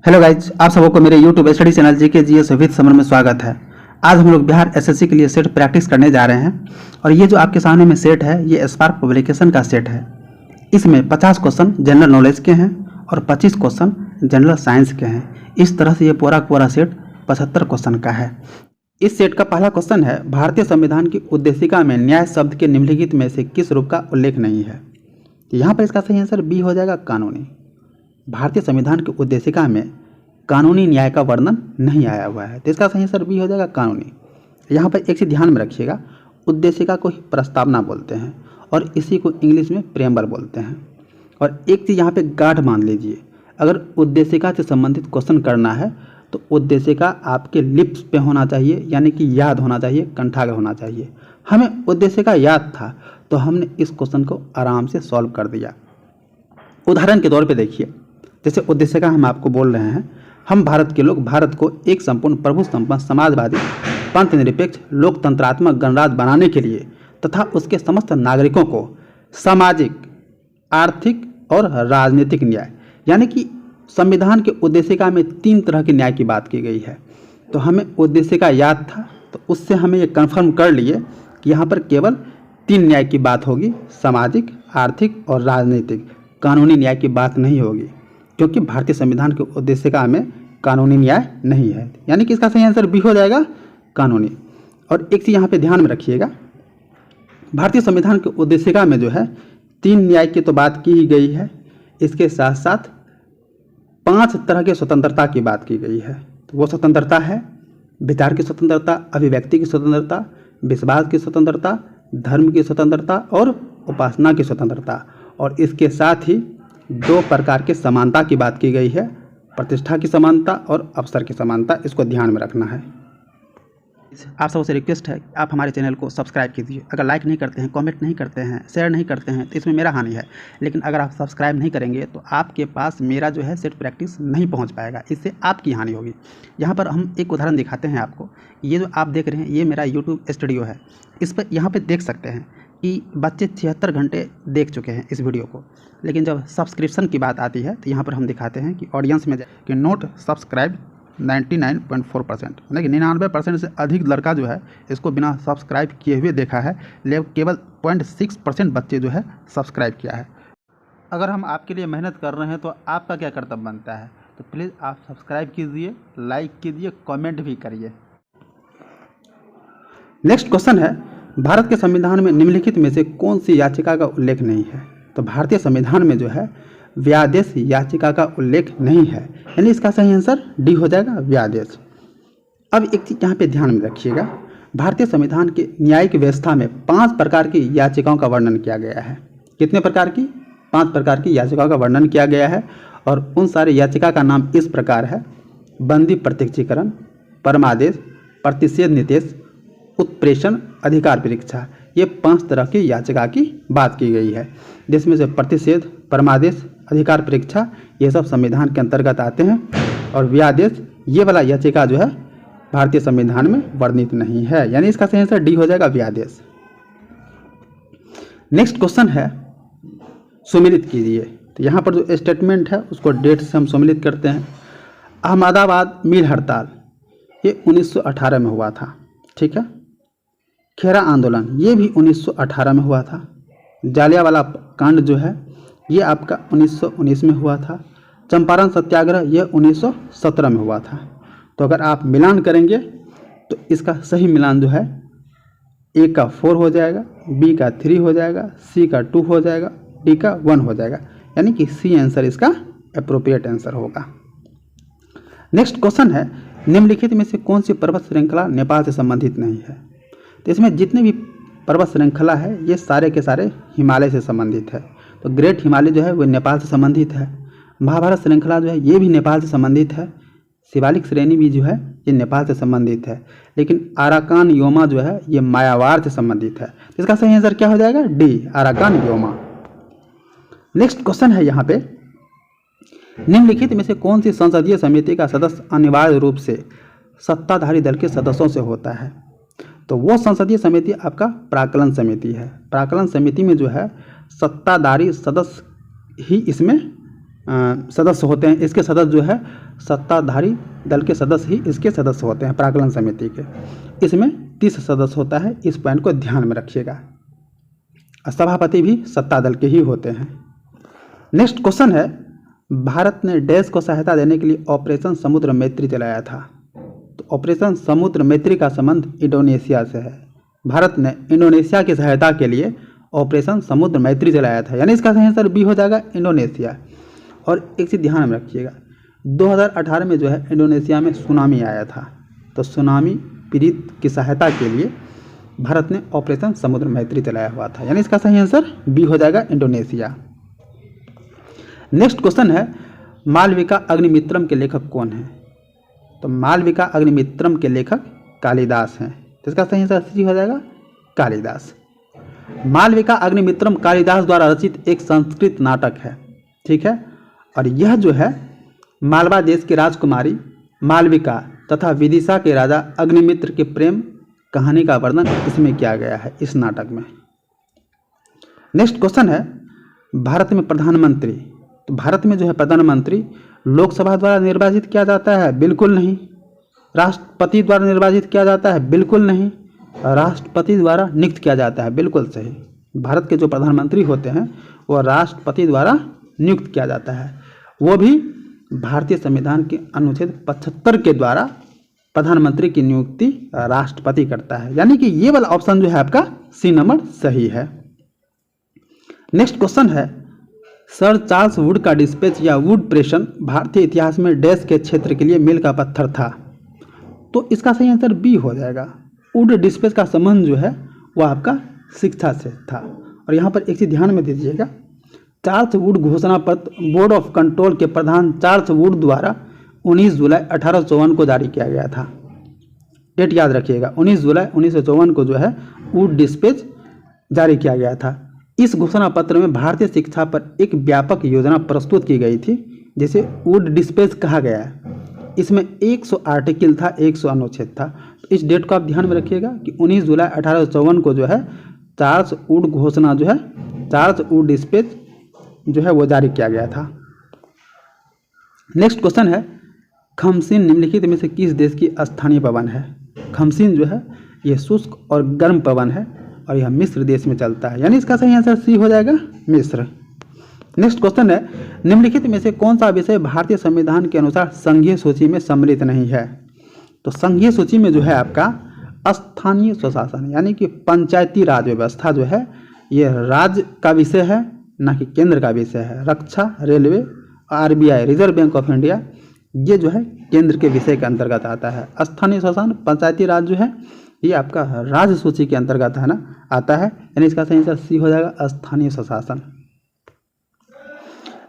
Hello guys, आप सबको को मेरे YouTube study channel GK GS with summer में स्वागत है। आज हम लोग बिहार एसएससी के लिए सेट प्रैक्टिस करने जा रहे हैं और ये जो आपके सामने में सेट है ये स्पार्क पब्लिकेशन का सेट है। इसमें 50 क्वेश्चन जनरल नॉलेज के हैं और 25 क्वेश्चन जनरल साइंस के हैं। इस तरह से ये पूरा सेट 75 क्वेश्चन का है। इस सेट का पहला क्वेश्चन है, भारतीय संविधान की उद्देशिका में न्याय शब्द के निम्नलिखित में से किस रूप का उल्लेख नहीं है। यहाँ पर इसका सही आंसर बी हो जाएगा, कानूनी। भारतीय संविधान की उद्देशिका में कानूनी न्याय का वर्णन नहीं आया हुआ है, तो इसका सही आंसर बी हो जाएगा, कानूनी। यहाँ पर एक चीज़ ध्यान में रखिएगा, उद्देशिका को ही प्रस्तावना बोलते हैं और इसी को इंग्लिश में प्रेम्बल बोलते हैं। और एक चीज़ यहाँ पे गाढ़ मान लीजिए, अगर उद्देशिका से संबंधित क्वेश्चन करना है तो उद्देशिका आपके लिप्स पे होना चाहिए, यानी कि याद होना चाहिए, कंठाग्र होना चाहिए। हमें उद्देशिका याद था तो हमने इस क्वेश्चन को आराम से सॉल्व कर दिया। उदाहरण के तौर पे देखिए, जैसे उद्देशिका हम आपको बोल रहे हैं, हम भारत के लोग भारत को एक संपूर्ण प्रभु संपन्न समाजवादी पंथ निरपेक्ष लोकतंत्रात्मक गणराज्य बनाने के लिए तथा उसके समस्त नागरिकों को सामाजिक, आर्थिक और राजनीतिक न्याय, यानी कि संविधान के उद्देशिका में 3 तरह के न्याय की बात की गई है। तो हमें उद्देशिका याद था तो उससे हमें ये कन्फर्म कर लिए कि यहाँ पर केवल 3 न्याय की बात होगी, सामाजिक, आर्थिक और राजनीतिक। कानूनी न्याय की बात नहीं होगी, क्योंकि भारतीय संविधान के उद्देशिका में कानूनी न्याय नहीं है, यानी कि इसका सही आंसर बी हो जाएगा, कानूनी। और एक चीज़ यहाँ पे ध्यान में रखिएगा, भारतीय संविधान के उद्देशिका में जो है 3 न्याय की तो बात की ही गई है, इसके साथ साथ 5 तरह के स्वतंत्रता की बात की गई है। तो वो स्वतंत्रता है विचार की स्वतंत्रता, अभिव्यक्ति की स्वतंत्रता, विश्वास की स्वतंत्रता, धर्म की स्वतंत्रता और उपासना की स्वतंत्रता। और इसके साथ ही 2 प्रकार के समानता की बात की गई है, प्रतिष्ठा की समानता और अवसर की समानता। इसको ध्यान में रखना है। आप सबसे रिक्वेस्ट है कि आप हमारे चैनल को सब्सक्राइब कीजिए। अगर लाइक नहीं करते हैं, कमेंट नहीं करते हैं, शेयर नहीं करते हैं तो इसमें मेरा हानि है, लेकिन अगर आप सब्सक्राइब नहीं करेंगे तो आपके पास मेरा जो है सेट प्रैक्टिस नहीं पहुंच पाएगा, इससे आपकी हानि होगी। यहाँ पर हम एक उदाहरण दिखाते हैं आपको। ये जो आप देख रहे हैं ये मेरा यूट्यूब स्टूडियो है। इस पर यहाँ पर देख सकते हैं कि बच्चे 76 घंटे देख चुके हैं इस वीडियो को, लेकिन जब सब्सक्रिप्शन की बात आती है तो यहाँ पर हम दिखाते हैं कि ऑडियंस में कि नोट सब्सक्राइब 99.4%, यानी कि 99% से अधिक लड़का जो है इसको बिना सब्सक्राइब किए हुए देखा है, लेकिन केवल 0.6% बच्चे जो है सब्सक्राइब किया है। अगर हम आपके लिए मेहनत कर रहे हैं तो आपका क्या कर्तव्य बनता है, तो प्लीज़ आप सब्सक्राइब कीजिए, लाइक कीजिए, कमेंट भी करिए। नेक्स्ट क्वेश्चन है, भारत के संविधान में निम्नलिखित में से कौन सी याचिका का उल्लेख नहीं है। तो भारतीय संविधान में जो है व्यादेश याचिका का उल्लेख नहीं है, यानी इसका सही आंसर डी हो जाएगा, व्यादेश। अब एक चीज यहाँ पे ध्यान में रखिएगा, भारतीय संविधान के न्यायिक व्यवस्था में 5 प्रकार की याचिकाओं का वर्णन किया गया है। कितने प्रकार की? 5 प्रकार की याचिकाओं का वर्णन किया गया है और उन सारे याचिका का नाम इस प्रकार है: बंदी प्रत्यक्षीकरण, परमादेश, प्रतिषेध निर्देश, उत्प्रेषण, अधिकार परीक्षा। ये 5 तरह की याचिका की बात की गई है, जिसमें से प्रतिषेध, परमादेश, अधिकार परीक्षा ये सब संविधान के अंतर्गत आते हैं और व्यादेश ये वाला याचिका जो है भारतीय संविधान में वर्णित नहीं है, यानी इसका सही आंसर डी हो जाएगा, व्यादेश। नेक्स्ट क्वेश्चन है, सुमेलित कीजिए। तो यहाँ पर जो स्टेटमेंट है उसको डेट से हम सुमेलित करते हैं। अहमदाबाद मिल हड़ताल ये 1918 में हुआ था, ठीक है। खेरा आंदोलन ये भी 1918 में हुआ था। जालियांवाला कांड जो है ये आपका 1919 में हुआ था। चंपारण सत्याग्रह ये 1917 में हुआ था। तो अगर आप मिलान करेंगे तो इसका सही मिलान जो है ए का 4 हो जाएगा, बी का 3 हो जाएगा, सी का 2 हो जाएगा, डी का 1 हो जाएगा, यानी कि सी आंसर इसका अप्रोप्रिएट आंसर होगा। नेक्स्ट क्वेश्चन है, निम्नलिखित में से कौन सी पर्वत श्रृंखला नेपाल से संबंधित नहीं है। तो इसमें जितने भी पर्वत श्रृंखला है ये सारे के सारे हिमालय से संबंधित है। तो ग्रेट हिमालय जो है वो नेपाल से संबंधित है। महाभारत श्रृंखला जो है ये भी नेपाल से संबंधित है। शिवालिक श्रेणी भी जो है ये नेपाल से संबंधित है। लेकिन आराकान योमा जो है ये मायावार से संबंधित है। तो इसका सही आंसर क्या हो जाएगा, D, Arakan Yoma. Next question है यहाँ पे, निम्नलिखित में से कौन सी संसदीय समिति का सदस्य अनिवार्य रूप से सत्ताधारी दल के सदस्यों से होता है। तो वो संसदीय समिति आपका प्राक्कलन समिति है। प्राक्कलन समिति में जो है सत्ताधारी सदस्य ही इसमें सदस्य होते हैं। इसके सदस्य जो है सत्ताधारी दल के सदस्य ही इसके सदस्य होते हैं प्राक्कलन समिति के। इसमें 30 सदस्य होता है, इस पॉइंट को ध्यान में रखिएगा। सभापति भी सत्ता दल के ही होते हैं। नेक्स्ट क्वेश्चन है, भारत ने डैश को सहायता देने के लिए ऑपरेशन समुद्र मैत्री चलाया था। तो ऑपरेशन समुद्र मैत्री का संबंध इंडोनेशिया से है। भारत ने इंडोनेशिया की सहायता के लिए ऑपरेशन समुद्र मैत्री चलाया था, यानी इसका सही आंसर बी हो जाएगा, इंडोनेशिया। और एक चीज़ ध्यान में रखिएगा, 2018 में जो है इंडोनेशिया में सुनामी आया था, तो सुनामी पीड़ित की सहायता के लिए भारत ने ऑपरेशन समुद्र मैत्री चलाया हुआ था, यानी इसका सही आंसर बी हो जाएगा, इंडोनेशिया। नेक्स्ट क्वेश्चन है, मालविका अग्निमित्रम के लेखक कौन है। तो मालविका अग्निमित्रम के लेखक कालिदास हैं, तो इसका सही आंसर सी हो जाएगा, कालिदास। मालविका अग्निमित्रम कालिदास द्वारा रचित एक संस्कृत नाटक है, ठीक है। और यह जो है मालवा देश की राजकुमारी मालविका तथा विदिशा के राजा अग्निमित्र के प्रेम कहानी का वर्णन इसमें किया गया है, इस नाटक में। नेक्स्ट क्वेश्चन है, भारत में प्रधानमंत्री, तो भारत में जो है प्रधानमंत्री लोकसभा द्वारा निर्वाचित किया जाता है, बिल्कुल नहीं। राष्ट्रपति द्वारा निर्वाचित किया जाता है, बिल्कुल नहीं। राष्ट्रपति द्वारा नियुक्त किया जाता है, बिल्कुल सही। भारत के जो प्रधानमंत्री होते हैं वो राष्ट्रपति द्वारा नियुक्त किया जाता है, वो भी भारतीय संविधान के अनुच्छेद 75 के द्वारा प्रधानमंत्री की नियुक्ति राष्ट्रपति करता है, यानी कि ये वाला ऑप्शन जो है आपका सी नंबर सही है। नेक्स्ट क्वेश्चन है, सर चार्ल्स वुड का डिस्पैच या वुड प्रेषण भारतीय इतिहास में डैश के क्षेत्र के लिए मील का पत्थर था। तो इसका सही आंसर बी हो जाएगा। वुड डिस्पैच का संबंध जो है वो आपका शिक्षा से था। और यहाँ पर एक चीज ध्यान में दीजिएगा, चार्ल्स वुड घोषणा पत्र बोर्ड ऑफ कंट्रोल के प्रधान चार्ल्स वुड द्वारा 19 जुलाई 1854 को जारी किया गया था। डेट याद रखिएगा, 19 जुलाई 1954 को जो है वुड डिस्पैच जारी किया गया था। इस घोषणा पत्र में भारतीय शिक्षा पर एक व्यापक योजना प्रस्तुत की गई थी, जिसे वुड डिस्पैच कहा गया है। इसमें 100 आर्टिकल था, 100 अनुच्छेद था। तो इस डेट को आप ध्यान में रखिएगा कि 19 जुलाई 1854 को जो है चार्ल्स वुड घोषणा जो है चार्ल्स वुड डिस्पैच जो है वो जारी किया गया था। नेक्स्ट क्वेश्चन है, खमसीन निम्नलिखित में से किस देश की स्थानीय पवन है। खमसीन जो है ये शुष्क और गर्म पवन है और यह मिस्र देश में चलता है, यानी इसका सही आंसर सी हो जाएगा, मिस्र। नेक्स्ट क्वेश्चन है, निम्नलिखित में से कौन सा विषय भारतीय संविधान के अनुसार संघीय सूची में सम्मिलित नहीं है। तो संघीय सूची में जो है आपका स्थानीय स्वशासन यानी कि पंचायती राज व्यवस्था जो है ये राज्य का विषय है, ना कि केंद्र का विषय है। रक्षा, railway, RBI Reserve Bank of India ये जो है केंद्र के विषय के अंतर्गत आता है। स्थानीय शासन पंचायती राज जो है ये आपका राज्य सूची के अंतर्गत है ना, आता है, यानी इसका सही आंसर सी हो जाएगा, स्थानीय स्वशासन।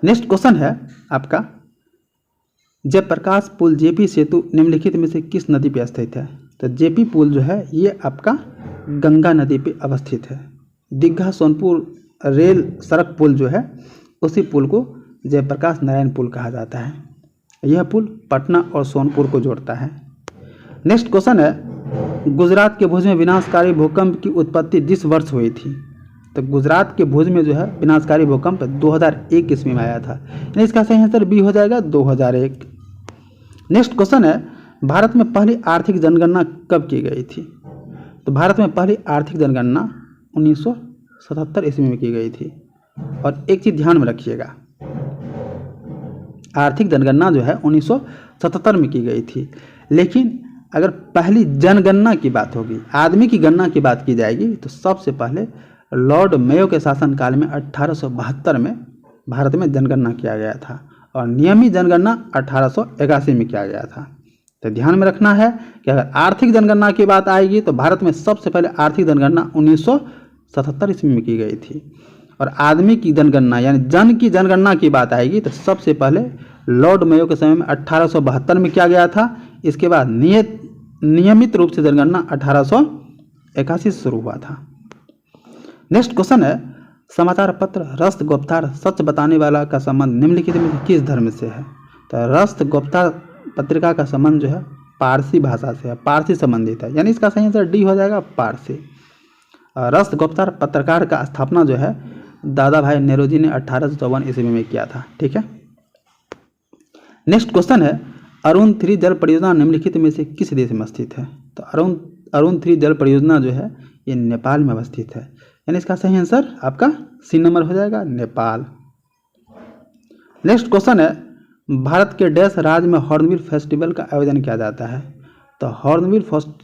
नेक्स्ट क्वेश्चन है आपका, जयप्रकाश पुल जेपी सेतु निम्नलिखित में से किस नदी पर स्थित है। तो जेपी पुल जो है ये आपका गंगा नदी पे अवस्थित है। दीघा सोनपुर रेल सड़क पुल जो है उसी पुल को जयप्रकाश नारायण पुल कहा जाता है। यह पुल पटना और सोनपुर को जोड़ता है। नेक्स्ट क्वेश्चन है, गुजरात के भुज में विनाशकारी भूकंप की उत्पत्ति जिस वर्ष हुई थी। तो गुजरात के भुज में जो है विनाशकारी भूकंप 2001 ईस्वी में आया था, यानी इसका सही आंसर बी हो जाएगा, 2001। नेक्स्ट क्वेश्चन है, भारत में पहली आर्थिक जनगणना कब की गई थी। तो भारत में पहली आर्थिक जनगणना 1977 ईस्वी में की गई थी। और एक चीज ध्यान में रखिएगा, आर्थिक जनगणना जो है 1977 में की गई थी, लेकिन अगर पहली जनगणना की बात होगी, आदमी की गणना की बात की जाएगी, तो सबसे पहले लॉर्ड मेयो के शासनकाल में 1872 में भारत में जनगणना किया गया था और नियमित जनगणना 1881 में किया गया था। तो ध्यान में रखना है कि अगर आर्थिक जनगणना की बात आएगी तो भारत में सबसे पहले आर्थिक जनगणना 1977 ईस्वी में की गई थी। और आदमी की जनगणना यानी जन की जनगणना की बात आएगी तो सबसे पहले लॉर्ड मेयो के समय में 1872 में किया गया था। इसके बाद नियमित रूप से जनगणना 1881 से शुरू हुआ था। नेक्स्ट क्वेश्चन है, समाचार पत्र रस्त गुप्तार सच बताने वाला का संबंध निम्नलिखित में किस धर्म से है। तो रस्त गुप्तार पत्रिका का संबंध जो है पारसी भाषा से है, पारसी संबंधित है, यानी इसका सही आंसर डी हो जाएगा, पारसी। रस्त गुप्तार पत्रकार का स्थापना जो है दादा भाई नेहरू जी ने 1854 ईस्वी में किया था। ठीक है, नेक्स्ट क्वेश्चन है अरुण 3 जल परियोजना निम्नलिखित में से किस देश में स्थित है? तो अरुण 3 जल परियोजना जो है ये नेपाल में अवस्थित है, यानी इसका सही आंसर आपका सी नंबर हो जाएगा, नेपाल। नेक्स्ट क्वेश्चन है भारत के डैश राज्य में हॉर्नबिल फेस्टिवल का आयोजन किया जाता है? तो हॉर्नबिल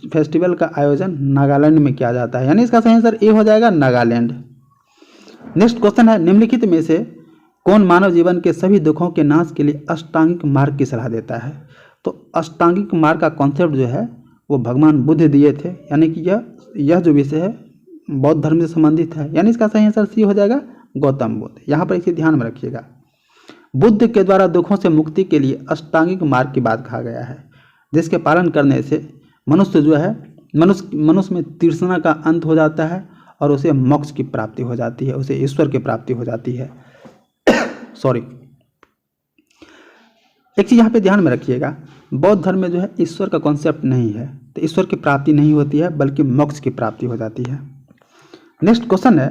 फेस्टिवल का आयोजन नागालैंड में किया जाता है, यानी इसका सही आंसर ए हो जाएगा, नागालैंड। नेक्स्ट क्वेश्चन है निम्नलिखित में से कौन मानव जीवन के सभी दुखों के नाश के लिए अष्टांगिक मार्ग की सलाह देता है? तो अष्टांगिक मार्ग का कॉन्सेप्ट जो है वो भगवान बुद्ध दिए थे, यानी कि यह जो विषय है बौद्ध धर्म से संबंधित है, यानी इसका सही आंसर सी हो जाएगा, गौतम बुद्ध। यहाँ पर इसे ध्यान में रखिएगा। बुद्ध के द्वारा दुखों से मुक्ति के लिए अष्टांगिक मार्ग की बात कहा गया है, जिसके पालन करने से मनुष्य जो है मनुष्य में तृष्णा का अंत हो जाता है और उसे मोक्ष की प्राप्ति हो जाती है, उसे ईश्वर की प्राप्ति हो जाती है। सॉरी, एक चीज यहाँ पे ध्यान में रखिएगा, बौद्ध धर्म में जो है ईश्वर का कॉन्सेप्ट नहीं है, तो ईश्वर की प्राप्ति नहीं होती है बल्कि मोक्ष की प्राप्ति हो जाती है। नेक्स्ट क्वेश्चन है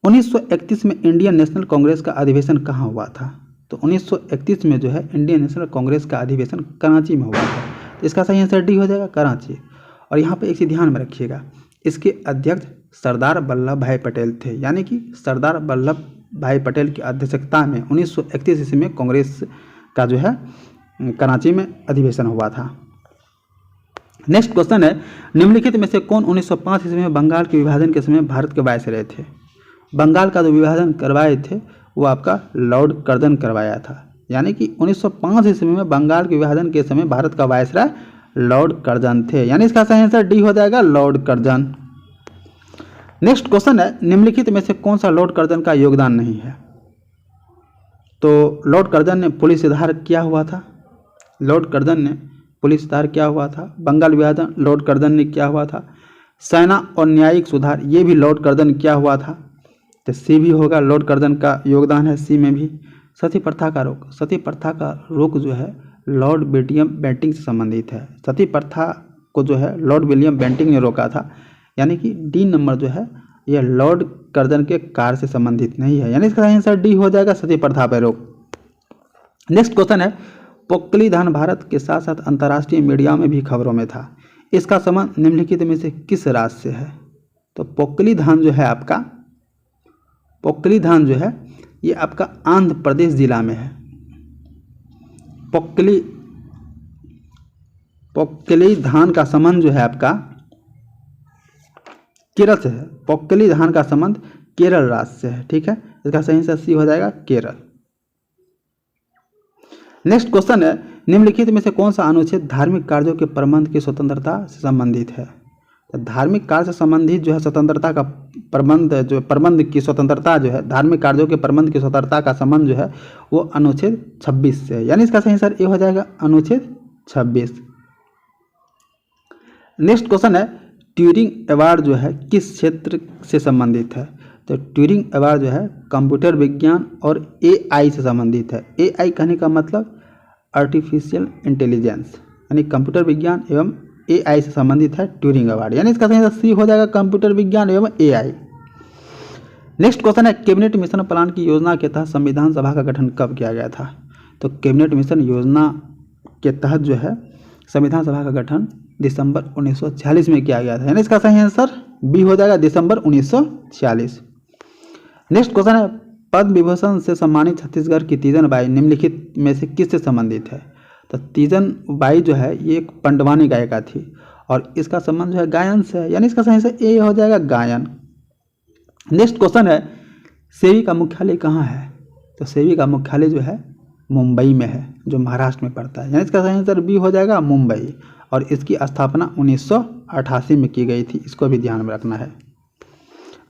1931 में इंडियन नेशनल कांग्रेस का अधिवेशन कहाँ हुआ था? तो 1931 में जो है इंडियन नेशनल कांग्रेस का अधिवेशन कराची में हुआ था, तो इसका सही आंसर डी हो जाएगा, कराची। और यहाँ पे एक चीज ध्यान में रखिएगा, इसके अध्यक्ष सरदार वल्लभ भाई पटेल थे, यानी कि सरदार वल्लभ भाई पटेल की अध्यक्षता में 1931 ईस्वी में कांग्रेस का जो है कराची में अधिवेशन हुआ था। नेक्स्ट क्वेश्चन है निम्नलिखित में से कौन 1905 ईस्वी में बंगाल के विभाजन के समय भारत के वायसराय थे? बंगाल का जो विभाजन करवाए थे वो आपका लॉर्ड कर्जन करवाया था, यानी कि 1905 ईस्वी में बंगाल के विभाजन के समय भारत का वायसराय लॉर्ड कर्जन थे, यानी इसका सही आंसर डी हो जाएगा, लॉर्ड कर्जन। नेक्स्ट क्वेश्चन है निम्नलिखित में से कौन सा लॉर्ड कर्जन का योगदान नहीं है? तो लॉर्ड कर्जन ने पुलिस सुधार किया हुआ था, लॉर्ड कर्जन ने पुलिस सुधार किया हुआ था, बंगाल विभाजन लॉर्ड कर्जन ने किया हुआ था, सेना और न्यायिक सुधार ये भी लॉर्ड कर्जन किया हुआ था, तो सी भी होगा, लॉर्ड कर्जन का योगदान है सी में भी। सती प्रथा का रोक, सती प्रथा का रोक जो है लॉर्ड विलियम बेंटिंग से संबंधित है, सती प्रथा को जो है लॉर्ड विलियम बेंटिंग ने रोका था, यानी कि डी नंबर जो है यह लॉर्ड कर्जन के कार्य से संबंधित नहीं है, यानी इसका आंसर डी हो जाएगा, सती प्रथा पर रोक। नेक्स्ट क्वेश्चन है पोक्कली धान भारत के साथ साथ अंतर्राष्ट्रीय मीडिया में भी खबरों में था, इसका संबंध निम्नलिखित में से किस राज्य से है? तो पोक्कली धान जो है आपका, पोक्कली धान जो है ये आपका आंध्र प्रदेश जिला में है। पोक्कली धान का संबंध जो है आपका केरल से है, पोक्कली धान का संबंध केरल राज्य से है, ठीक है, इसका सही आंसर सी हो जाएगा, केरल। नेक्स्ट क्वेश्चन है निम्नलिखित में से कौन सा अनुच्छेद धार्मिक कार्यों के प्रबंध की स्वतंत्रता से संबंधित है? तो धार्मिक कार्य से संबंधित जो है स्वतंत्रता का प्रबंध की स्वतंत्रता जो है, धार्मिक कार्यों के प्रबंध की स्वतंत्रता का संबंध जो है वो अनुच्छेद 26 से है, यानी इसका सही आंसर ए हो जाएगा, अनुच्छेद 26। नेक्स्ट क्वेश्चन है ट्यूरिंग अवार्ड जो है किस क्षेत्र से संबंधित है? तो ट्यूरिंग अवार्ड जो है कंप्यूटर विज्ञान और एआई से संबंधित है। एआई कहने का मतलब आर्टिफिशियल इंटेलिजेंस, यानी कंप्यूटर विज्ञान एवं एआई से संबंधित है ट्यूरिंग अवार्ड, यानी इसका सही आंसर सी हो जाएगा, कंप्यूटर विज्ञान एवं एआई। नेक्स्ट क्वेश्चन है कैबिनेट मिशन प्लान की योजना के तहत संविधान सभा का गठन कब किया गया था? तो कैबिनेट मिशन योजना के तहत जो है संविधान सभा का गठन दिसंबर 1946 में किया गया था, यानी इसका सही आंसर बी हो जाएगा, दिसंबर 1946। नेक्स्ट क्वेश्चन है पद्म विभूषण से सम्मानित छत्तीसगढ़ की तीजन बाई निम्नलिखित में से किससे संबंधित है? तो तीजन बाई जो है ये एक पंडवानी गायिका थी और इसका संबंध जो है गायन से है, यानी इसका सही आंसर ए हो जाएगा, गायन। नेक्स्ट क्वेश्चन है सेवी का मुख्यालय कहाँ है? तो सेवी का मुख्यालय जो है मुंबई में है, जो महाराष्ट्र में पड़ता है, यानी इसका सही आंसर बी हो जाएगा, मुंबई। और इसकी स्थापना 1988 में की गई थी, इसको भी ध्यान में रखना है।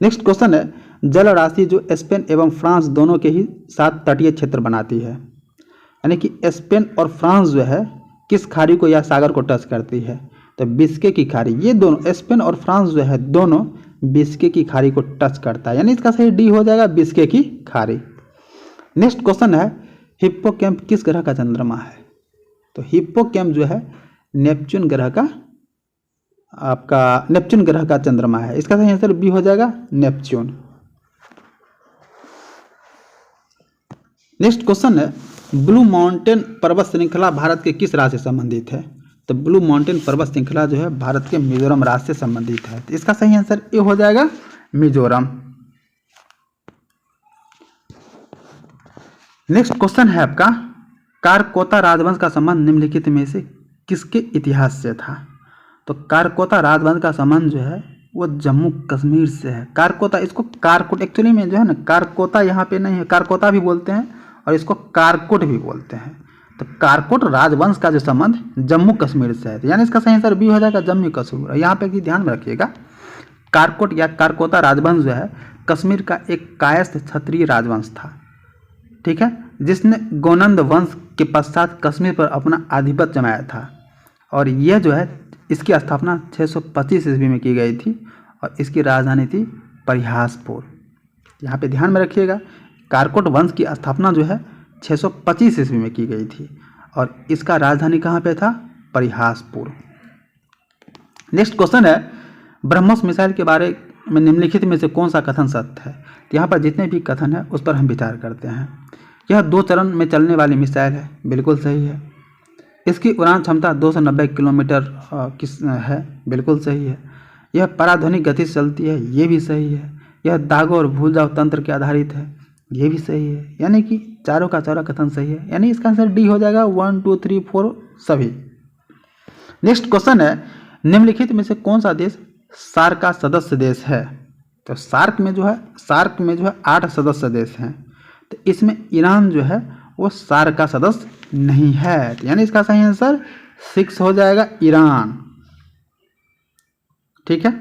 नेक्स्ट क्वेश्चन है जल राशि जो स्पेन एवं फ्रांस दोनों के ही साथ तटीय क्षेत्र बनाती है, यानी कि स्पेन और फ्रांस जो है किस खाड़ी को या सागर को टच करती है? तो बिस्के की खाड़ी, ये दोनों स्पेन और फ्रांस जो है दोनों बिस्के की खाड़ी को टच करता है, यानी इसका सही डी हो जाएगा, बिस्के की खाड़ी। नेक्स्ट क्वेश्चन है हिप्पोकैम्प किस ग्रह का चंद्रमा है? तो हिप्पोकैम्प जो है नेपच्यून ग्रह का आपका नेपच्यून ग्रह का चंद्रमा है, इसका सही आंसर बी हो जाएगा, नेपच्यून। नेक्स्ट क्वेश्चन है ब्लू माउंटेन पर्वत श्रृंखला भारत के किस राज्य से संबंधित है? तो ब्लू माउंटेन पर्वत श्रृंखला जो है भारत के मिजोरम राज्य से संबंधित है। तो इसका सही आंसर ए हो जाएगा, मिजोरम। नेक्स्ट क्वेश्चन है आपका, कारकोता राजवंश का संबंध निम्नलिखित में से किसके इतिहास से था? तो कारकोता राजवंश का संबंध जो है वो जम्मू कश्मीर से है। कारकोता, इसको कारकोट एक्चुअली में जो है ना, कारकोता यहाँ पे नहीं है, कारकोता भी बोलते हैं और इसको कारकोट भी बोलते हैं। तो कारकोट राजवंश का जो संबंध जम्मू कश्मीर से है, यानी इसका सही आंसर बी हो जाएगा, जम्मू कश्मीर। यहाँ पे ध्यान में रखिएगा, कारकोट या कारकोता राजवंश जो है कश्मीर का एक कायस्थ क्षत्रिय राजवंश था, ठीक है, जिसने गोनंद वंश के पश्चात कश्मीर पर अपना आधिपत्य जमाया था। और यह जो है इसकी स्थापना 625 ईस्वी में की गई थी और इसकी राजधानी थी परिहासपुर। यहाँ पे ध्यान में रखिएगा, कारकोट वंश की स्थापना जो है 625 ईस्वी में की गई थी और इसका राजधानी कहाँ पे था? परिहासपुर। नेक्स्ट क्वेश्चन है, ब्रह्मोस मिसाइल के बारे में निम्नलिखित में से कौन सा कथन सत्य है? तो यहाँ पर जितने भी कथन है उस पर हम विचार करते हैं। यह 2 चरण में चलने वाली मिसाइल है, बिल्कुल सही है। इसकी उड़ान क्षमता 290 किलोमीटर है, बिल्कुल सही है। यह पराध्वनिक गति से चलती है, ये भी सही है। यह दागों और भूल जाओ तंत्र के आधारित है, ये भी सही है। यानी कि चारों का चारों कथन सही है, यानी इसका आंसर डी हो जाएगा, 1 2 3 4 सभी। नेक्स्ट क्वेश्चन है, निम्नलिखित में से कौन सा देश सार्क का सदस्य देश है? तो सार्क में जो है 8 सदस्य देश हैं। तो इसमें ईरान जो है वो सार्क का सदस्य नहीं है, तो यानी इसका सही आंसर 6 हो जाएगा, ईरान। ठीक है,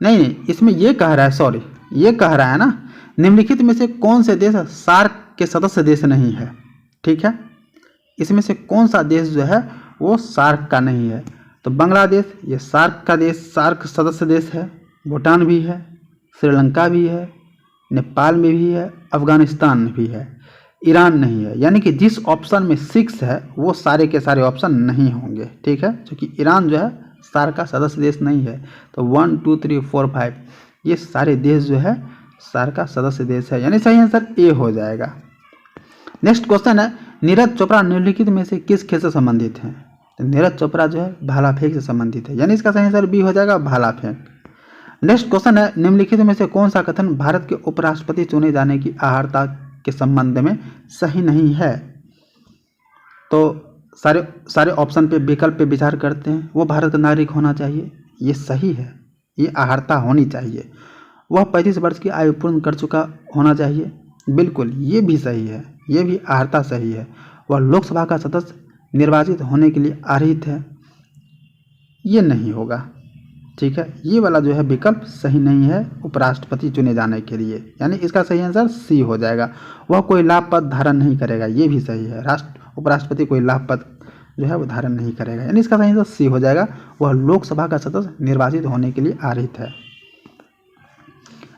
नहीं, इसमें ये कह रहा है, सॉरी, ये कह रहा है ना, निम्नलिखित में से कौन से देश सार्क के सदस्य देश नहीं है? ठीक है, इसमें से कौन सा देश जो है वो सार्क का नहीं है? तो बांग्लादेश ये सार्क का देश, सार्क सदस्य देश है। भूटान भी है, श्रीलंका भी है, नेपाल में भी है, अफगानिस्तान में भी है, ईरान नहीं है। यानी कि जिस ऑप्शन में 6 है वो सारे के सारे ऑप्शन नहीं होंगे। ठीक है, क्योंकि ईरान जो है सार्क का सदस्य देश नहीं है। तो 1 2 3 4 5 ये सारे देश जो है सार्क का सदस्य देश है, यानी सही आंसर ए हो जाएगा। नेक्स्ट क्वेश्चन है, नीरज चोपड़ा निम्नलिखित में से किस खेल से संबंधित है? तो नीरज चोपड़ा जो है भाला फेंक से संबंधित है, यानी इसका सही आंसर बी हो जाएगा, भाला फेंक। नेक्स्ट क्वेश्चन है, निम्नलिखित में से कौन सा कथन भारत के उपराष्ट्रपति चुने जाने की अहर्ता के संबंध में सही नहीं है? तो सारे ऑप्शन पे विकल्प पे विचार करते हैं। वो भारत का नागरिक होना चाहिए, ये सही है, ये अहर्ता होनी चाहिए। वह 35 वर्ष की आयु पूर्ण कर चुका होना चाहिए, बिल्कुल ये भी सही है, ये भी अहर्ता सही है। वह लोकसभा का सदस्य निर्वाचित होने के लिए अर्हित है, ये नहीं होगा। ठीक है, ये वाला जो है विकल्प सही नहीं है उपराष्ट्रपति चुने जाने के लिए, यानी इसका सही आंसर सी हो जाएगा। वह कोई लाभ पद धारण नहीं करेगा, ये भी सही है। उपराष्ट्रपति कोई लाभ पद जो है वो धारण नहीं करेगा, यानी इसका सही आंसर सी हो जाएगा। वह लोकसभा का सदस्य निर्वाचित होने के लिए अर्हित है।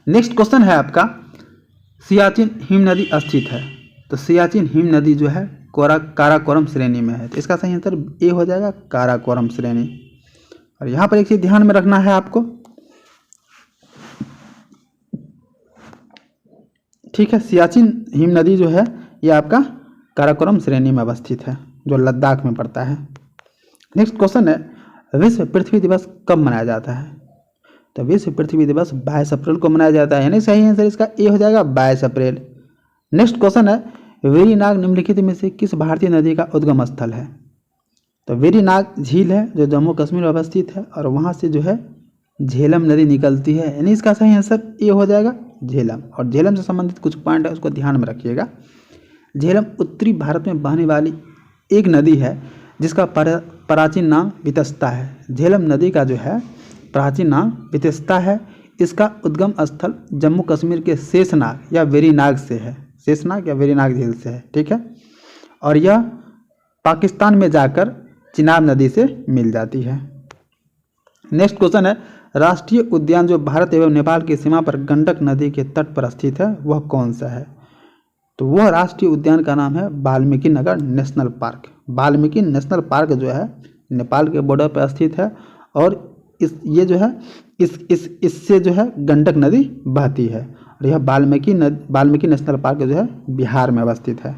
नेक्स्ट क्वेश्चन है आपका, सियाचिन हिम नदी स्थित है? तो सियाचिन हिम नदी जो है काराकोरम श्रेणी में है, तो इसका सही आंसर ए हो जाएगा, काराकोरम श्रेणी। और यहाँ पर एक चीज ध्यान में रखना है आपको, ठीक है, सियाचिन हिम नदी जो है ये आपका काराकोरम श्रेणी में अवस्थित है, जो लद्दाख में पड़ता है। नेक्स्ट क्वेश्चन है, विश्व पृथ्वी दिवस कब मनाया जाता है? तो विश्व पृथ्वी दिवस 22 अप्रैल को मनाया जाता है, यानी सही आंसर इसका ए हो जाएगा, 22 अप्रैल। नेक्स्ट क्वेश्चन है, वेरीनाग निम्नलिखित में से किस भारतीय नदी का उद्गम स्थल है? तो वेरीनाग झील है जो जम्मू कश्मीर में अवस्थित है और वहाँ से जो है झेलम नदी निकलती है, यानी इसका सही आंसर ए हो जाएगा, झेलम। और झेलम से संबंधित कुछ पॉइंट है उसको ध्यान में रखिएगा। झेलम उत्तरी भारत में बहने वाली एक नदी है जिसका प्राचीन नाम वितस्ता है। झेलम नदी का जो है प्राचीन नाम वितस्ता है। इसका उद्गम स्थल जम्मू कश्मीर के शेषनाग या वेरीनाग से है, शेषनाग या वेरीनाग झील से है। ठीक है, और यह पाकिस्तान में जाकर चिनाब नदी से मिल जाती है। नेक्स्ट क्वेश्चन है, राष्ट्रीय उद्यान जो भारत एवं नेपाल की सीमा पर गंडक नदी के तट पर स्थित है वह कौन सा है? तो वह राष्ट्रीय उद्यान का नाम है Valmiki Nagar National Park. Valmiki National Park जो है नेपाल के बॉर्डर पर स्थित है और ये जो है इससे जो है गंडक नदी बहती है और यह वाल्मीकि नेशनल पार्क जो है बिहार में अवस्थित है।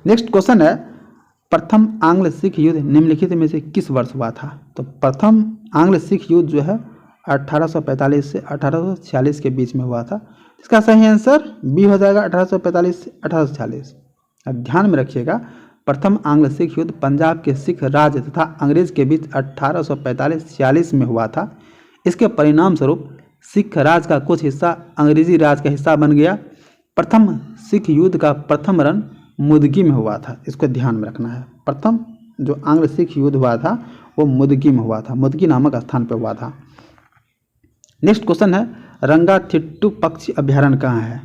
नेक्स्ट क्वेश्चन है, प्रथम आंग्ल सिख युद्ध निम्नलिखित में से किस वर्ष हुआ था? तो प्रथम आंग्ल सिख युद्ध जो है 1845 से 1846 के बीच में हुआ था। इसका सही आंसर बी हो जाएगा, 1845 से 1846। अब ध्यान में रखिएगा, प्रथम आंग्ल सिख युद्ध पंजाब के सिख राज तथा अंग्रेज के बीच 1845-46 में हुआ था। इसके परिणाम स्वरूप सिख राज का कुछ हिस्सा अंग्रेजी राज का हिस्सा बन गया। प्रथम सिख युद्ध का प्रथम रण मुदगी में हुआ था, इसको ध्यान में रखना है। प्रथम जो आंग्ल सिख युद्ध हुआ था वो मुदगी में हुआ था, मुदगी नामक स्थान पर हुआ था। नेक्स्ट क्वेश्चन है, रंगाथिट्टू पक्षी अभ्यारण्य कहाँ है?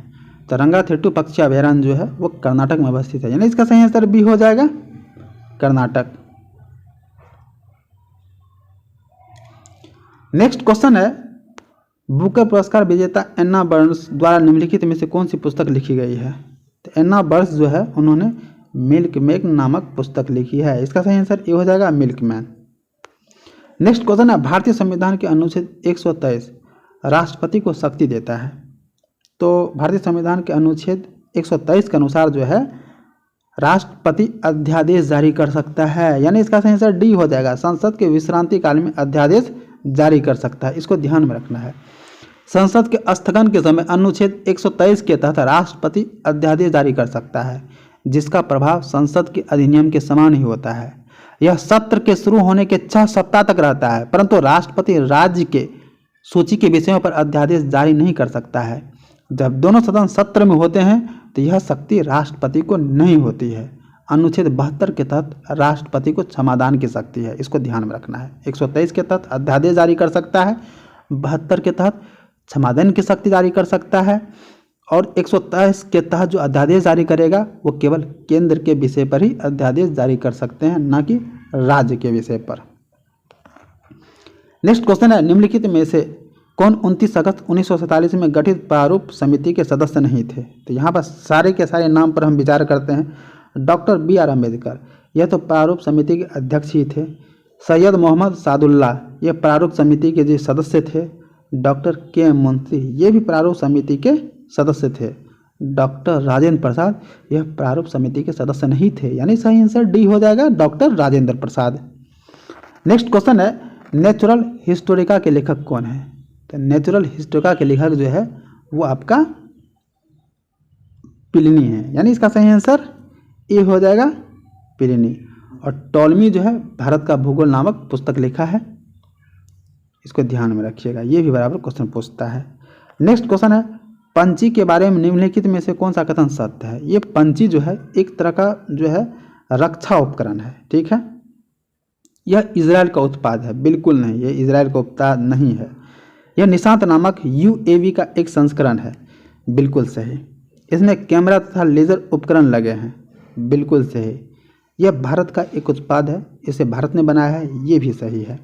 तो रंगाथिट्टू पक्षी अभ्यारण्य जो है वो कर्नाटक में अवस्थित है, यानी इसका सही आंसर बी हो जाएगा, कर्नाटक। नेक्स्ट क्वेश्चन है, बुकर पुरस्कार विजेता एन्ना बर्न्स द्वारा निम्नलिखित में से कौन सी पुस्तक लिखी गई है? तो एन्ना बर्न्स जो है उन्होंने मिल्कमैन नामक पुस्तक लिखी है, इसका सही आंसर ये हो जाएगा, मिल्कमैन। नेक्स्ट क्वेश्चन है, भारतीय संविधान के अनुच्छेद 123 राष्ट्रपति को शक्ति देता है। तो भारतीय संविधान के अनुच्छेद 123 के अनुसार जो है राष्ट्रपति अध्यादेश जारी कर सकता है, यानी इसका सही आंसर डी हो जाएगा, संसद के विश्रांति काल में अध्यादेश जारी कर सकता है, इसको ध्यान में रखना है। संसद के स्थगन के समय अनुच्छेद 123 के तहत राष्ट्रपति अध्यादेश जारी कर सकता है, जिसका प्रभाव संसद के अधिनियम के समान ही होता है। यह सत्र के शुरू होने के 6 सप्ताह तक रहता है, परंतु राष्ट्रपति राज्य के सूची के विषयों पर अध्यादेश जारी नहीं कर सकता है। जब दोनों सदन सत्र में होते हैं तो यह शक्ति राष्ट्रपति को नहीं होती है। अनुच्छेद 72 के तहत राष्ट्रपति को क्षमादान की शक्ति है, इसको ध्यान में रखना है। 123 के तहत अध्यादेश जारी कर सकता है, 72 के तहत क्षमादान की शक्ति जारी कर सकता है, और 123 के तहत जो अध्यादेश जारी करेगा वो केवल केंद्र के विषय पर ही अध्यादेश जारी कर सकते हैं, ना कि राज्य के विषय पर। नेक्स्ट क्वेश्चन है, निम्नलिखित में से कौन 29 अगस्त 1947 में गठित प्रारूप समिति के सदस्य नहीं थे? तो यहाँ पर सारे के सारे नाम पर हम विचार करते हैं। डॉक्टर BR अम्बेडकर, यह तो प्रारूप समिति के अध्यक्ष ही थे। सैयद मोहम्मद सादुल्लाह, ये प्रारूप समिति के जो सदस्य थे। डॉक्टर KM मुंशी, ये भी प्रारूप समिति के सदस्य थे। डॉक्टर राजेंद्र प्रसाद, यह प्रारूप समिति के सदस्य नहीं थे, यानी सही आंसर डी हो जाएगा, doctor Rajendra Prasad. Next question है, नेचुरल हिस्टोरिका के लेखक कौन है? तो नेचुरल हिस्टोरिका के लेखक जो है वो आपका प्लिनी है, यानी इसका सही आंसर ए हो जाएगा, प्लिनी। और टॉलमी जो है भारत का भूगोल नामक पुस्तक लिखा है, इसको ध्यान में रखिएगा, ये भी बराबर क्वेश्चन पूछता है। नेक्स्ट क्वेश्चन है, पंछी के बारे में निम्नलिखित में से कौन सा कथन सत्य है? ये पंछी जो है एक तरह का जो है रक्षा उपकरण है, ठीक है। यह इजराइल का उत्पाद है, बिल्कुल नहीं, ये इजराइल का उत्पाद नहीं है। यह निशांत नामक UAV का एक संस्करण है, बिल्कुल सही। इसमें कैमरा तथा लेजर उपकरण लगे हैं, बिल्कुल सही। यह भारत का एक उत्पाद है, इसे भारत ने बनाया है, ये भी सही है।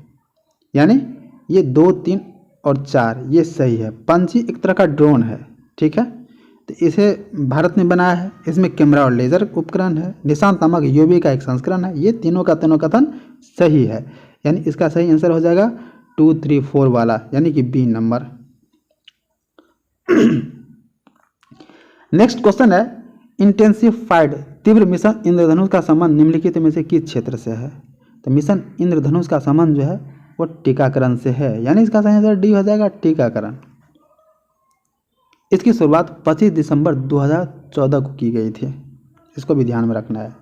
यानी ये 2, 3 और 4 ये सही है। पंछी एक तरह का ड्रोन है, ठीक है, तो इसे भारत ने बनाया है। इसमें कैमरा और लेजर उपकरण है। निशांत नामक UAV का एक संस्करण है। ये तीनों का तीनों कथन सही है, यानी इसका सही आंसर हो जाएगा 2, 3, 4 वाला, यानी कि B नंबर। नेक्स्ट क्वेश्चन है, इंटेंसिफाइड तीव्र मिशन इंद्रधनुष का संबंध निम्नलिखित में से किस क्षेत्र से है? तो मिशन इंद्रधनुष का संबंध जो है वो टीकाकरण से है, यानी इसका सही आंसर डी हो जाएगा, टीकाकरण। इसकी शुरुआत 25 दिसंबर 2014 को की गई थी, इसको भी ध्यान में रखना है।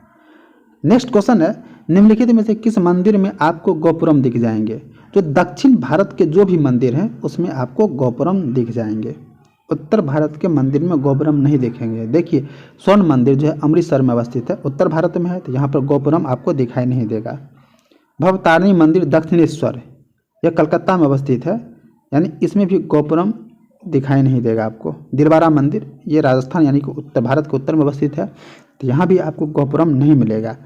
नेक्स्ट क्वेश्चन है, निम्नलिखित में से किस मंदिर में आपको गोपुरम दिख जाएंगे? जो दक्षिण भारत के जो भी मंदिर हैं उसमें आपको गोपुरम दिख जाएंगे। उत्तर भारत के मंदिर में गोपुरम नहीं दिखेंगे। देखिए, स्वर्ण मंदिर जो है अमृतसर में अवस्थित है, उत्तर भारत में है, तो यहाँ पर गोपुरम आपको दिखाई नहीं देगा। भवतारिणी मंदिर दक्षिणेश्वर, यह कलकत्ता में अवस्थित है, यानी इसमें भी गोपुरम दिखाई नहीं देगा आपको। दिलवारा मंदिर, ये राजस्थान यानी कि उत्तर भारत के उत्तर में अवस्थित है, तो यहाँ भी आपको गोपुरम नहीं मिलेगा।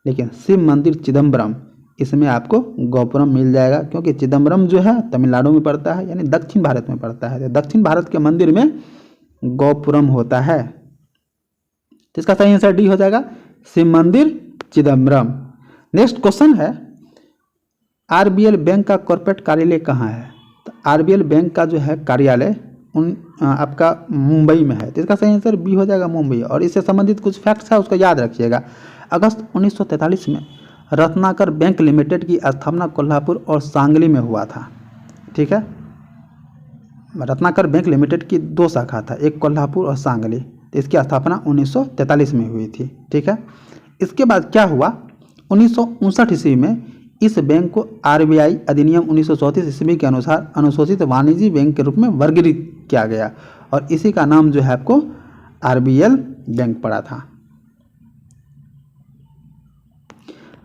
लेकिन शिव मंदिर चिदम्बरम, इसमें आपको गोपुरम मिल जाएगा, क्योंकि चिदम्बरम जो है तमिलनाडु में पड़ता है, यानी दक्षिण भारत में पड़ता है। तो दक्षिण भारत के मंदिर में गोपुरम होता है, तो इसका सही आंसर डी हो जाएगा, शिव मंदिर चिदम्बरम। नेक्स्ट क्वेश्चन है, आरबीएल बैंक का कॉर्पोरेट कार्यालय कहाँ है? तो आरबीएल बैंक का जो है कार्यालय आपका मुंबई में है। तो इसका सही आंसर बी हो जाएगा, मुंबई। और इससे संबंधित कुछ फैक्ट्स है उसको याद रखिएगा। अगस्त 1943 में रत्नाकर बैंक लिमिटेड की स्थापना कोल्हापुर और सांगली में हुआ था। ठीक है, रत्नाकर बैंक लिमिटेड की 2 शाखा था, एक कोल्हापुर और सांगली। तो इसकी स्थापना 1943 में हुई थी। ठीक है, इसके बाद क्या हुआ, 1959 ईस्वी में इस बैंक को आरबीआई अधिनियम 1934 ईस्वी के अनुसार अनुसूचित वाणिज्य बैंक के रूप में वर्गीकृत किया गया और इसी का नाम जो है आपको आरबीएल बैंक पड़ा था।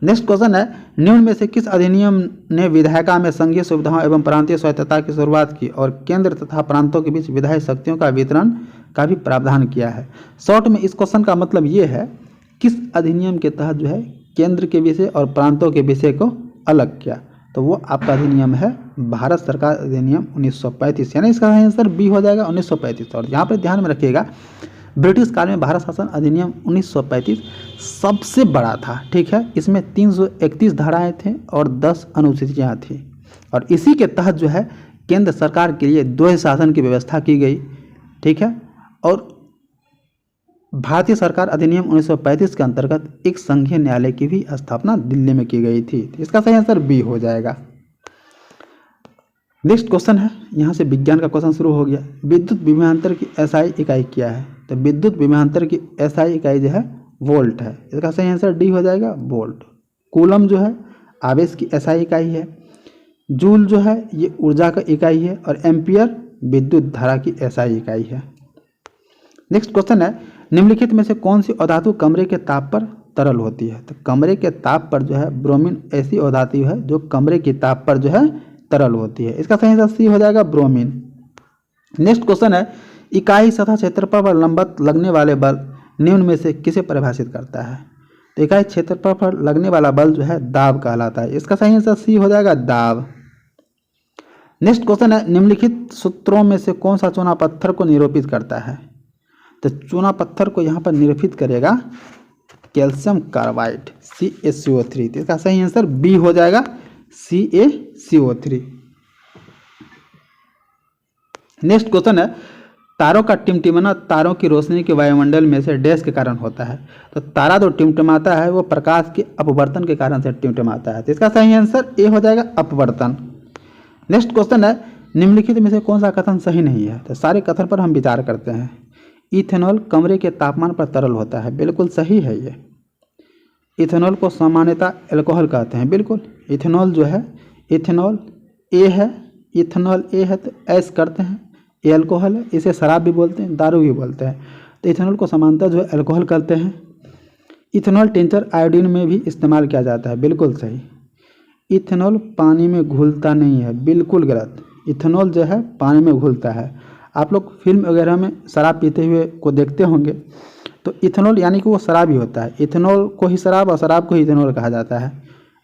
नेक्स्ट क्वेश्चन है, निम्न में से किस अधिनियम ने विधायिका में संघीय सुविधाओं एवं प्रांतीय स्वायत्तता की शुरुआत की और केंद्र तथा प्रांतों के बीच विधायी शक्तियों का वितरण का भी प्रावधान किया है? शॉर्ट में इस क्वेश्चन का मतलब ये है, किस अधिनियम के तहत जो है केंद्र के विषय और प्रांतों के विषय को अलग किया? तो वो आपका अधिनियम है भारत सरकार अधिनियम 1935, यानी इसका आंसर बी हो जाएगा 1935। और यहाँ पर ध्यान में रखिएगा, ब्रिटिश काल में भारत शासन अधिनियम 1935 सबसे बड़ा था। ठीक है, इसमें 331 धाराएं थे और 10 अनुसूचियाँ थी और इसी के तहत जो है केंद्र सरकार के लिए द्वैध शासन की व्यवस्था की गई। ठीक है, और भारतीय सरकार अधिनियम 1935 के अंतर्गत एक संघीय न्यायालय की भी स्थापना दिल्ली में की गई थी। इसका सही आंसर बी हो जाएगा। नेक्स्ट क्वेश्चन है, यहाँ से विज्ञान का क्वेश्चन शुरू हो गया। विद्युत विभवांतर की एसआई इकाई क्या है? तो विद्युत विभवांतर की एसआई इकाई जो है वोल्ट है। इसका सही आंसर डी हो जाएगा, वोल्ट। कूलम जो है आवेश की एसआई इकाई है। जूल जो है ये ऊर्जा का इकाई है और एम्पियर विद्युत धारा की एसआई इकाई है। नेक्स्ट क्वेश्चन है, निम्नलिखित में से कौन सी अधातु कमरे के ताप पर तरल होती है? तो कमरे के ताप पर जो है ब्रोमीन ऐसी अधातु है जो कमरे के ताप पर जो है तरल होती है। इसका सही आंसर सी हो जाएगा, ब्रोमीन। नेक्स्ट क्वेश्चन है, इकाई सतह क्षेत्रफल पर लंबवत लगने वाले बल निम्न में से किसे परिभाषित करता है? तो इकाई क्षेत्रफल पर लगने वाला बल जो है दाब कहलाता है। इसका सही आंसर सी हो जाएगा, दाब। नेक्स्ट क्वेश्चन है, निम्नलिखित सूत्रों में से कौन सा चूना पत्थर को निरूपित करता है? तो चूना पत्थर को यहाँ पर निरूपित करेगा कैल्शियम कार्बाइड CaCO3। तो इसका सही आंसर बी हो जाएगा, CaCO3। नेक्स्ट क्वेश्चन है, तारों का टिमटिमाना तारों की रोशनी के वायुमंडल में से डैश के कारण होता है? तो तारा जो टिमटिमाता है वो प्रकाश के अपवर्तन के कारण से टिमटिमाता है। तो इसका सही आंसर ए हो जाएगा, अपवर्तन। नेक्स्ट क्वेश्चन है, निम्नलिखित में से कौन सा कथन सही नहीं है? तो सारे कथन पर हम विचार करते हैं। इथेनॉल कमरे के तापमान पर तरल होता है, बिल्कुल सही है ये। इथेनॉल को सामान्यतः एल्कोहल कहते हैं, बिल्कुल। इथेनॉल जो है, इथेनॉल ए है, इथेनॉल ए है तो एस करते हैं, ये अल्कोहल है, इसे शराब भी बोलते हैं, दारू भी बोलते हैं। तो इथेनॉल को सामान्यतः जो है अल्कोहल करते हैं। इथेनॉल टिंचर आयोडीन में भी इस्तेमाल किया जाता है, बिल्कुल सही। इथेनॉल पानी में घुलता नहीं है, बिल्कुल गलत। इथेनॉल जो है पानी में घुलता है। आप लोग फिल्म वगैरह में शराब पीते हुए को देखते होंगे, तो इथेनॉल यानी कि वो शराब ही होता है। इथेनॉल को ही शराब और शराब को ही इथेनॉल कहा जाता है।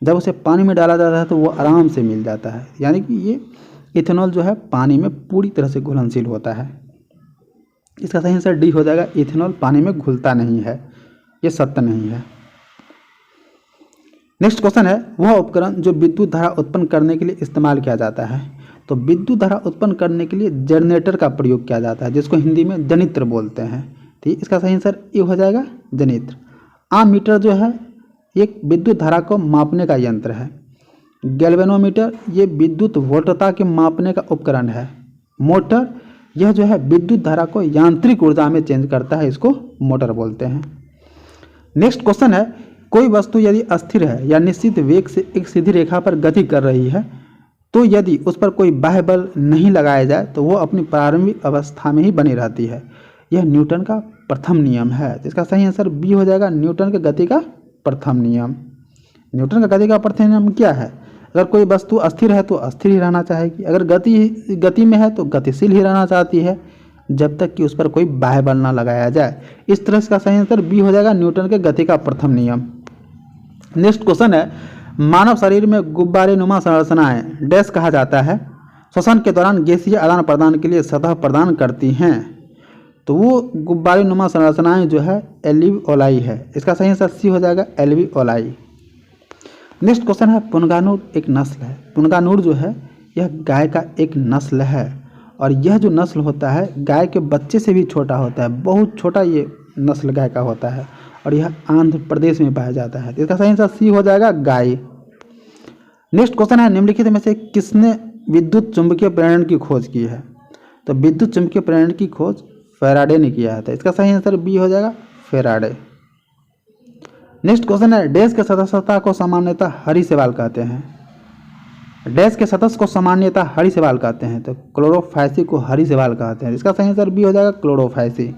जब उसे पानी में डाला जाता है तो वो आराम से मिल जाता है, यानी कि ये इथेनॉल जो है पानी में पूरी तरह से घुलनशील होता है। इसका सही आंसर डी हो जाएगा, इथेनॉल पानी में घुलता नहीं है, ये सत्य नहीं है। नेक्स्ट क्वेश्चन है, वह उपकरण जो विद्युत धारा उत्पन्न करने के लिए इस्तेमाल किया जाता है? तो विद्युत धारा उत्पन्न करने के लिए जनरेटर का प्रयोग किया जाता है, जिसको हिंदी में जनित्र बोलते हैं। ठीक, इसका सही आंसर ए हो जाएगा, जनित्र। आममीटर जो है एक विद्युत धारा को मापने का यंत्र है। गैल्वेनोमीटर ये विद्युत वोल्टता के मापने का उपकरण है। मोटर यह जो है विद्युत धारा को यांत्रिक ऊर्जा में चेंज करता है, इसको मोटर बोलते हैं। नेक्स्ट क्वेश्चन है, कोई वस्तु यदि अस्थिर है या निश्चित वेग से एक सीधी रेखा पर गति कर रही है तो यदि उस पर कोई बाह्य बल नहीं लगाया जाए तो वो अपनी प्रारंभिक अवस्था में ही बनी रहती है। यह न्यूटन का प्रथम नियम है। तो इसका सही आंसर बी हो जाएगा, न्यूटन के गति का प्रथम नियम। न्यूटन का गति का प्रथम नियम क्या है? अगर कोई वस्तु अस्थिर है तो अस्थिर ही रहना चाहेगी, अगर गति में है तो गतिशील ही रहना चाहती है, जब तक कि उस पर कोई बाह्य बल ना लगाया जाए। इस तरह इसका सही आंसर बी हो जाएगा, न्यूटन के गति का प्रथम नियम। नेक्स्ट क्वेश्चन है, मानव शरीर में गुब्बारे नुमा संरचनाएं डैश कहा जाता है? श्वसन के दौरान गैसीय आदान प्रदान के लिए सतह प्रदान करती हैं। तो वो गुब्बारे नुमा संरचनाएं जो है एल्वियोलाई है। इसका सही आंसर सी हो जाएगा, एल्वियोलाई। नेक्स्ट क्वेश्चन है पुनगानूर एक नस्ल है। पुनगानूर जो है यह गाय का एक नस्ल है और यह जो नस्ल होता है गाय के बच्चे से भी छोटा होता है, बहुत छोटा ये नस्ल गाय का होता है और यह आंध्र प्रदेश में पाया जाता है। इसका सही आंसर सी हो जाएगा, गाय। नेक्स्ट क्वेश्चन है निम्नलिखित में से किसने विद्युत चुंबकीय प्रेरण की खोज की है? तो विद्युत चुंबकीय प्रेरण की खोज फैराडे ने किया है, तो इसका सही आंसर बी हो जाएगा, फैराडे। नेक्स्ट क्वेश्चन है डैश के सदस्यता को सामान्यतः हरी शैवाल कहते हैं। डैश के सदस्य को सामान्यतः हरी शैवाल कहते हैं, तो क्लोरोफाइसी को हरी शैवाल कहते हैं। इसका सही आंसर बी हो जाएगा, क्लोरोफाइसी।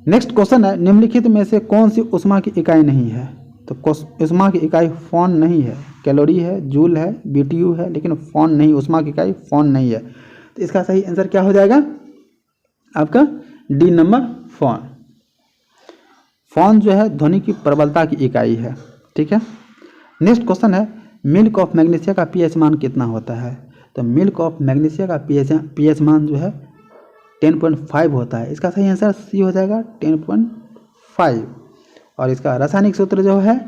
नेक्स्ट क्वेश्चन है निम्नलिखित में से कौन सी ऊष्मा की इकाई नहीं है? तो ऊष्मा की इकाई फॉन नहीं है, कैलोरी है, जूल है, बीटीयू है, लेकिन फॉन नहीं, ऊष्मा की इकाई फॉन नहीं है। तो इसका सही आंसर क्या हो जाएगा आपका? D number, fawn. फॉन जो है ध्वनि की प्रबलता की इकाई है, ठीक है। नेक्स्ट क्वेश्चन है मिल्क ऑफ मैग्नीशिया का पीएच मान कितना होता है? तो मिल्क ऑफ मैग्नीशिया का पीएच मान जो है 10.5 होता है। इसका सही आंसर सी हो जाएगा, 10.5। और इसका रासायनिक सूत्र जो है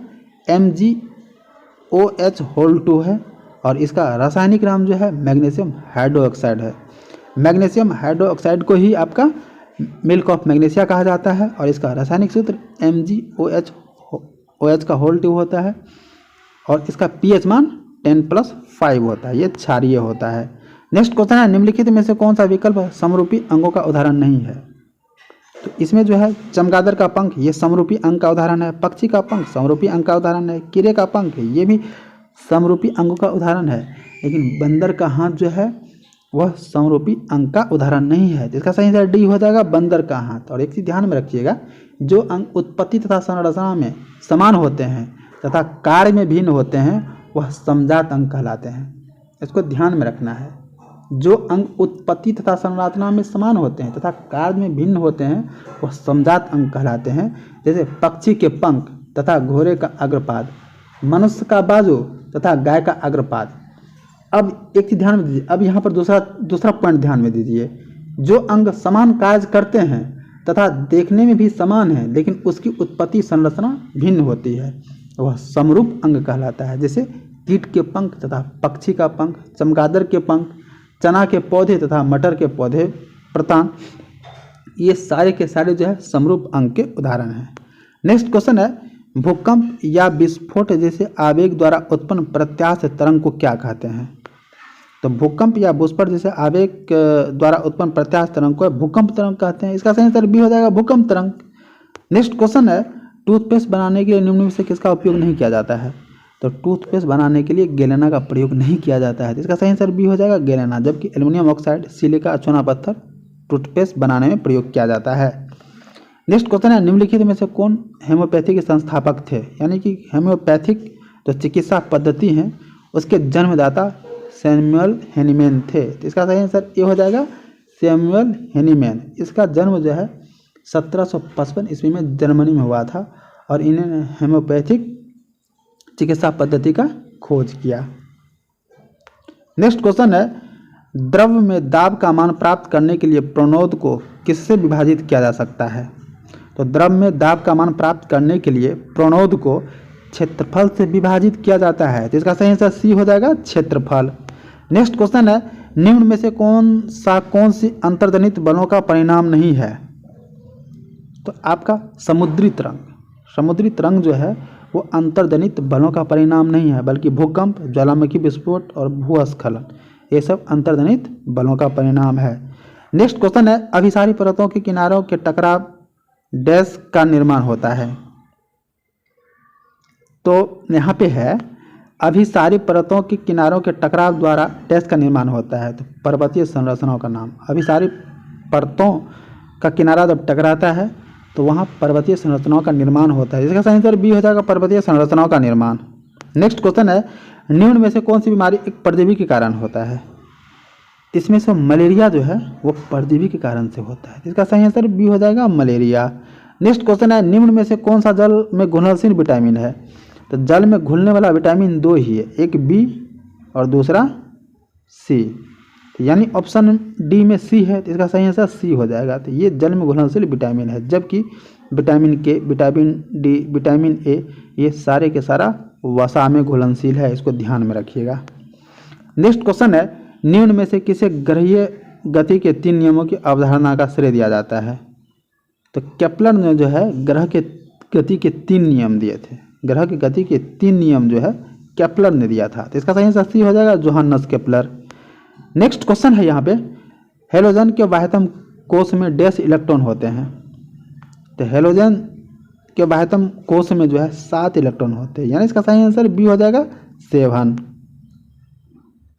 MgOH2 है और इसका रासायनिक नाम जो है मैग्नीशियम हाइड्रोक्साइड है। मैग्नीशियम हाइड्रोक्साइड को ही आपका मिल्क ऑफ मैग्नीशिया कहा जाता है और इसका रासायनिक सूत्र MgOH2 होता है और इसका पीएच मान 10+5 होता है, ये क्षारीय होता है। नेक्स्ट क्वेश्चन है निम्नलिखित में से कौन सा विकल्प समरूपी अंगों का उदाहरण नहीं है? तो इसमें जो है चमगादड़ का पंख ये समरूपी अंग का उदाहरण है, पक्षी का पंख समरूपी अंग का उदाहरण है, कीड़े का पंख ये भी समरूपी अंगों का उदाहरण है, लेकिन बंदर का हाथ जो है वह समरूपी अंग का उदाहरण नहीं है। जिसका सही आंसर डी हो जाएगा, बंदर का हाथ। और एक चीज ध्यान में रखिएगा, जो अंग उत्पत्ति तथा संरचना में समान होते हैं तथा कार्य में भिन्न होते हैं वह समजात अंग कहलाते हैं। इसको ध्यान में रखना है। जो अंग उत्पत्ति तथा संरचना में समान होते हैं तथा कार्य में भिन्न होते हैं वह समजात अंग कहलाते हैं। जैसे पक्षी के पंख तथा घोड़े का अग्रपाद, मनुष्य का बाजू तथा गाय का अग्रपाद। अब एक चीज ध्यान में दीजिए, अब यहाँ पर दूसरा पॉइंट ध्यान में दीजिए। जो अंग समान कार्य करते हैं तथा देखने में भी समान है लेकिन उसकी उत्पत्ति संरचना भिन्न होती है वह समरूप अंग कहलाता है। जैसे कीट के पंख तथा पक्षी का पंख, चमगादड़ के पंख, चना के पौधे तथा मटर के पौधे प्रतान, ये सारे के सारे जो है समरूप अंग के उदाहरण हैं। नेक्स्ट क्वेश्चन है भूकंप या विस्फोट जैसे आवेग द्वारा उत्पन्न प्रत्यास्थ तरंग को क्या कहते हैं? तो भूकंप या विस्फोट जैसे आवेग द्वारा उत्पन्न प्रत्यास्थ तरंग को भूकंप तरंग कहते हैं। इसका सही आंसर बी हो जाएगा, भूकंप तरंग। नेक्स्ट क्वेश्चन है टूथपेस्ट बनाने के लिए निम्न में से किसका उपयोग नहीं किया जाता है? तो टूथपेस्ट बनाने के लिए गैलेना का प्रयोग नहीं किया जाता है। इसका सही आंसर बी हो जाएगा, गैलेना। जबकि एल्युमिनियम ऑक्साइड, सिलिका, चूना पत्थर टूथपेस्ट बनाने में प्रयोग किया जाता है। नेक्स्ट क्वेश्चन है निम्नलिखित में से कौन होम्योपैथी के संस्थापक थे? यानी कि होम्योपैथिक जो चिकित्सा पद्धति है उसके जन्मदाता सैमुअल हेनीमैन थे। तो इसका सही आंसर ये हो जाएगा, सैमुअल हेनीमैन। इसका जन्म जो है 1755 ईस्वी में जर्मनी में हुआ था और इन्होंने होम्योपैथिक चिकित्सा पद्धति का खोज किया। नेक्स्ट क्वेश्चन है द्रव्य में दाब का मान प्राप्त करने के लिए प्रणोद को किससे विभाजित किया जा सकता है? तो द्रव्य में दाब का मान प्राप्त करने के लिए प्रणोद को क्षेत्रफल से विभाजित किया जाता है। तो इसका सही आंसर सी हो जाएगा, क्षेत्रफल। नेक्स्ट क्वेश्चन है निम्न में से कौन सी अंतर्जनित बलों का परिणाम नहीं है? तो आपका समुद्री तरंग। समुद्री तरंग जो है वो अंतर्जनित बलों का परिणाम नहीं है बल्कि भूकंप, ज्वालामुखी विस्फोट और भूस्खलन ये सब अंतर्जनित बलों का परिणाम है। नेक्स्ट क्वेश्चन है अभिसारी परतों के किनारों के टकराव डैश का निर्माण होता है? तो यहाँ पे है अभिसारी परतों के किनारों के टकराव द्वारा डैश का निर्माण होता है। तो पर्वतीय संरचनाओं का नाम। अभिसारी परतों का किनारा जब टकराता है तो वहाँ पर्वतीय संरचनाओं का निर्माण होता है। इसका सही आंसर बी हो जाएगा, पर्वतीय संरचनाओं का निर्माण। नेक्स्ट क्वेश्चन है निम्न में से कौन सी बीमारी एक परजीवी के कारण होता है? इसमें से मलेरिया जो है वो परजीवी के कारण से होता है। इसका सही आंसर बी हो जाएगा, मलेरिया। नेक्स्ट क्वेश्चन है निम्न में से कौन सा जल में घुलनशील विटामिन है? तो जल में घुलने वाला विटामिन 2 ही है, एक बी और दूसरा सी, यानी ऑप्शन डी में सी है। तो इसका सही आंसर सी हो जाएगा। तो ये जल में घुलनशील विटामिन है, जबकि विटामिन के, विटामिन डी, विटामिन ए ये सारे के सारा वसा में घुलनशील है, इसको ध्यान में रखिएगा। नेक्स्ट क्वेश्चन है, निम्न में से किसे ग्रहीय गति के 3 नियमों की अवधारणा का श्रेय दिया जाता है? तो केपलर ने जो है ग्रह के गति के 3 नियम दिए थे। ग्रह की गति के 3 नियम जो है केपलर ने दिया था, तो इसका सही आंसर सी हो जाएगा, जोहानस केपलर। नेक्स्ट क्वेश्चन है यहाँ पे, हेलोजन के बाह्यतम कोश में डैश इलेक्ट्रॉन होते हैं? तो हेलोजन के बाह्यतम कोश में जो है 7 इलेक्ट्रॉन होते हैं, यानी इसका सही आंसर बी हो जाएगा 7।